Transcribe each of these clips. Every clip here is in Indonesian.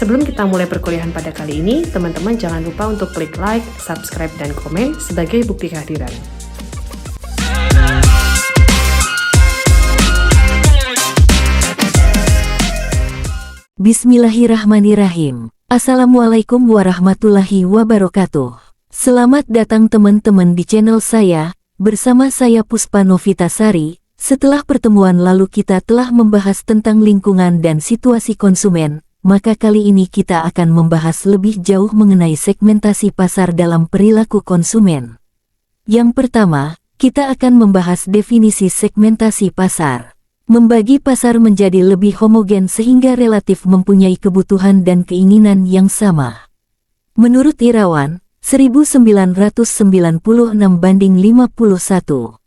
Sebelum kita mulai perkuliahan pada kali ini, teman-teman jangan lupa untuk klik like, subscribe, dan komen sebagai bukti kehadiran. Bismillahirrahmanirrahim. Assalamualaikum warahmatullahi wabarakatuh. Selamat datang teman-teman di channel saya, bersama saya Puspa Novitasari. Setelah pertemuan lalu kita telah membahas tentang lingkungan dan situasi konsumen, maka kali ini kita akan membahas lebih jauh mengenai segmentasi pasar dalam perilaku konsumen. Yang pertama, kita akan membahas definisi segmentasi pasar. Membagi pasar menjadi lebih homogen sehingga relatif mempunyai kebutuhan dan keinginan yang sama. Menurut Irawan, 1996 banding 51.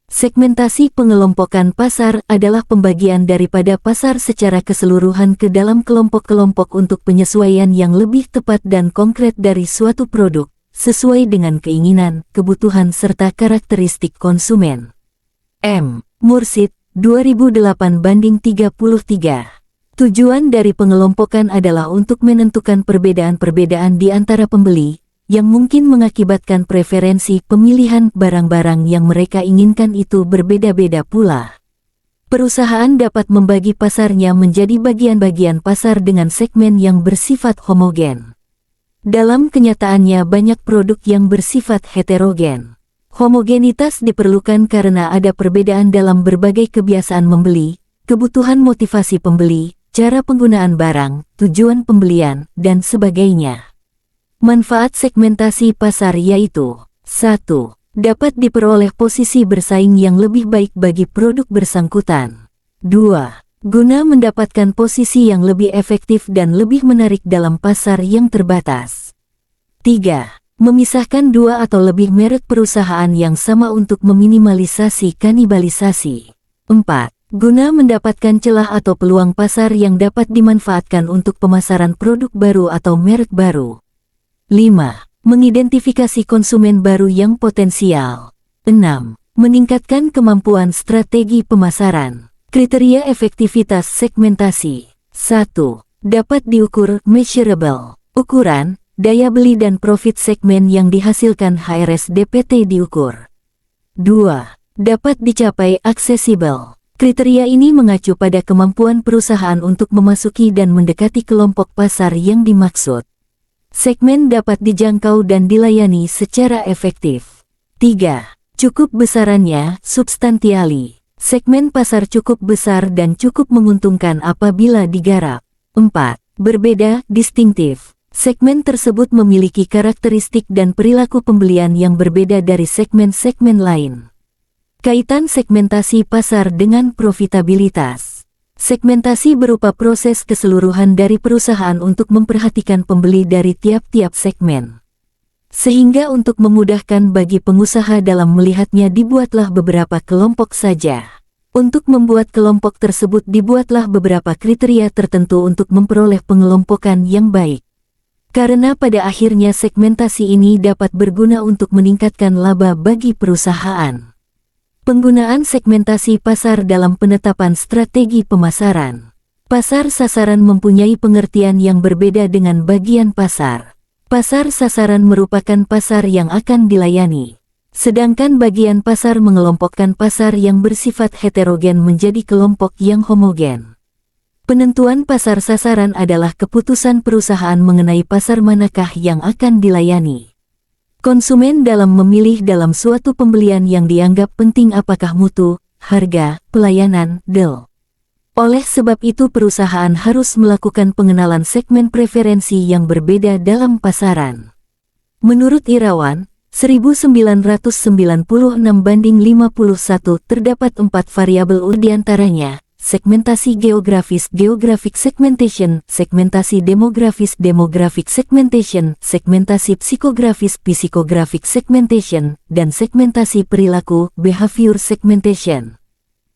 Segmentasi pengelompokan pasar adalah pembagian daripada pasar secara keseluruhan ke dalam kelompok-kelompok untuk penyesuaian yang lebih tepat dan konkret dari suatu produk, sesuai dengan keinginan, kebutuhan serta karakteristik konsumen. M. Mursid, 2008 banding 33. Tujuan dari pengelompokan adalah untuk menentukan perbedaan-perbedaan di antara pembeli, yang mungkin mengakibatkan preferensi pemilihan barang-barang yang mereka inginkan itu berbeda-beda pula. Perusahaan dapat membagi pasarnya menjadi bagian-bagian pasar dengan segmen yang bersifat homogen. Dalam kenyataannya banyak produk yang bersifat heterogen. Homogenitas diperlukan karena ada perbedaan dalam berbagai kebiasaan membeli, kebutuhan motivasi pembeli, cara penggunaan barang, tujuan pembelian, dan sebagainya. Manfaat segmentasi pasar yaitu 1. Dapat diperoleh posisi bersaing yang lebih baik bagi produk bersangkutan. 2. Guna mendapatkan posisi yang lebih efektif dan lebih menarik dalam pasar yang terbatas. 3. Memisahkan dua atau lebih merek perusahaan yang sama untuk meminimalisasi kanibalisasi. 4. Guna mendapatkan celah atau peluang pasar yang dapat dimanfaatkan untuk pemasaran produk baru atau merek baru. 5. Mengidentifikasi konsumen baru yang potensial. 6. Meningkatkan kemampuan strategi pemasaran. Kriteria efektivitas segmentasi. 1. Dapat diukur measurable. Ukuran, daya beli dan profit segmen yang dihasilkan HRSDPT diukur. 2. Dapat dicapai accessible. Kriteria ini mengacu pada kemampuan perusahaan untuk memasuki dan mendekati kelompok pasar yang dimaksud. Segmen dapat dijangkau dan dilayani secara efektif. 3. Cukup besarannya, substantiali. Segmen pasar cukup besar dan cukup menguntungkan apabila digarap. 4. Berbeda, distintif. Segmen tersebut memiliki karakteristik dan perilaku pembelian yang berbeda dari segmen-segmen lain. Kaitan segmentasi pasar dengan profitabilitas. Segmentasi berupa proses keseluruhan dari perusahaan untuk memperhatikan pembeli dari tiap-tiap segmen. Sehingga untuk memudahkan bagi pengusaha dalam melihatnya dibuatlah beberapa kelompok saja. Untuk membuat kelompok tersebut dibuatlah beberapa kriteria tertentu untuk memperoleh pengelompokan yang baik. Karena pada akhirnya segmentasi ini dapat berguna untuk meningkatkan laba bagi perusahaan. Penggunaan segmentasi pasar dalam penetapan strategi pemasaran. Pasar sasaran mempunyai pengertian yang berbeda dengan bagian pasar. Pasar sasaran merupakan pasar yang akan dilayani. Sedangkan bagian pasar mengelompokkan pasar yang bersifat heterogen menjadi kelompok yang homogen. Penentuan pasar sasaran adalah keputusan perusahaan mengenai pasar manakah yang akan dilayani. Konsumen dalam memilih dalam suatu pembelian yang dianggap penting apakah mutu, harga, pelayanan, deal. Oleh sebab itu perusahaan harus melakukan pengenalan segmen preferensi yang berbeda dalam pasaran. Menurut Irawan, 1996 banding 51 terdapat 4 variabel diantaranya. Segmentasi geografis geographic segmentation, segmentasi demografis demographic segmentation, segmentasi psikografis psychographic segmentation, dan segmentasi perilaku behavior segmentation.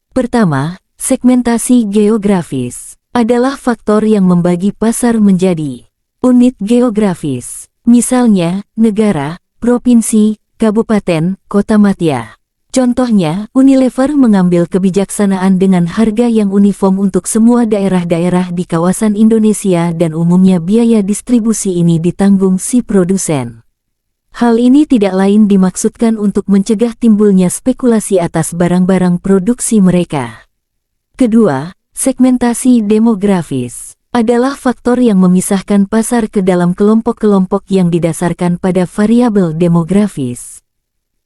Pertama, segmentasi geografis adalah faktor yang membagi pasar menjadi unit geografis, misalnya negara, provinsi, kabupaten, kota madya. Contohnya, Unilever mengambil kebijaksanaan dengan harga yang uniform untuk semua daerah-daerah di kawasan Indonesia dan umumnya biaya distribusi ini ditanggung si produsen. Hal ini tidak lain dimaksudkan untuk mencegah timbulnya spekulasi atas barang-barang produksi mereka. Kedua, segmentasi demografis adalah faktor yang memisahkan pasar ke dalam kelompok-kelompok yang didasarkan pada variabel demografis.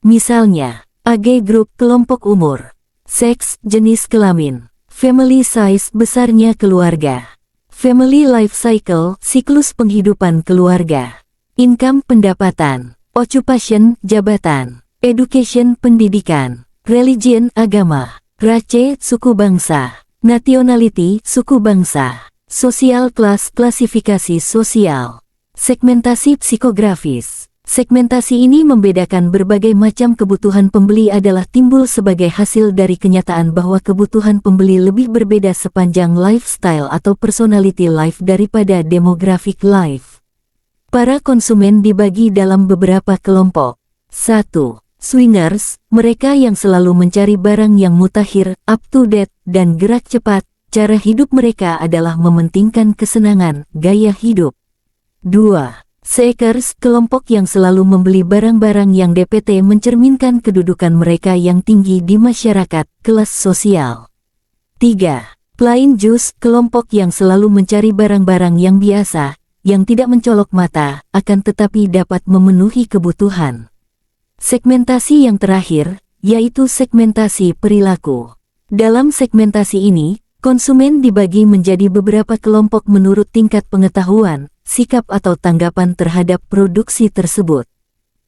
Misalnya, AG Group kelompok umur, seks, jenis kelamin, family size besarnya keluarga, family life cycle siklus penghidupan keluarga, income pendapatan, occupation jabatan, education pendidikan, religion agama, race suku bangsa, nationality suku bangsa, social class klasifikasi sosial, segmentasi psikografis. Segmentasi ini membedakan berbagai macam kebutuhan pembeli adalah timbul sebagai hasil dari kenyataan bahwa kebutuhan pembeli lebih berbeda sepanjang lifestyle atau personality life daripada demographic life. Para konsumen dibagi dalam beberapa kelompok. 1. Swingers, mereka yang selalu mencari barang yang mutakhir, up to date, dan gerak cepat. Cara hidup mereka adalah mementingkan kesenangan, gaya hidup. 2. Seekers, kelompok yang selalu membeli barang-barang yang DPT mencerminkan kedudukan mereka yang tinggi di masyarakat, kelas sosial. 3. Plain Juice, kelompok yang selalu mencari barang-barang yang biasa, yang tidak mencolok mata, akan tetapi dapat memenuhi kebutuhan. Segmentasi yang terakhir, yaitu segmentasi perilaku. Dalam segmentasi ini, konsumen dibagi menjadi beberapa kelompok menurut tingkat pengetahuan, sikap atau tanggapan terhadap produksi tersebut.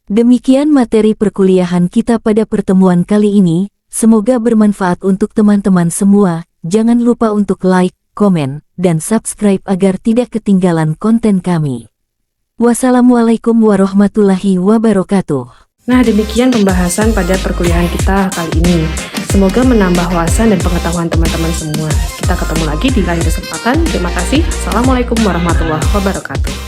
Demikian materi perkuliahan kita pada pertemuan kali ini, semoga bermanfaat untuk teman-teman semua. Jangan lupa untuk like, komen, dan subscribe agar tidak ketinggalan konten kami. Wassalamualaikum warahmatullahi wabarakatuh. Nah, demikian pembahasan pada perkuliahan kita kali ini. Semoga menambah wawasan dan pengetahuan teman-teman semua. Kita ketemu lagi di lain kesempatan. Terima kasih. Assalamualaikum warahmatullahi wabarakatuh.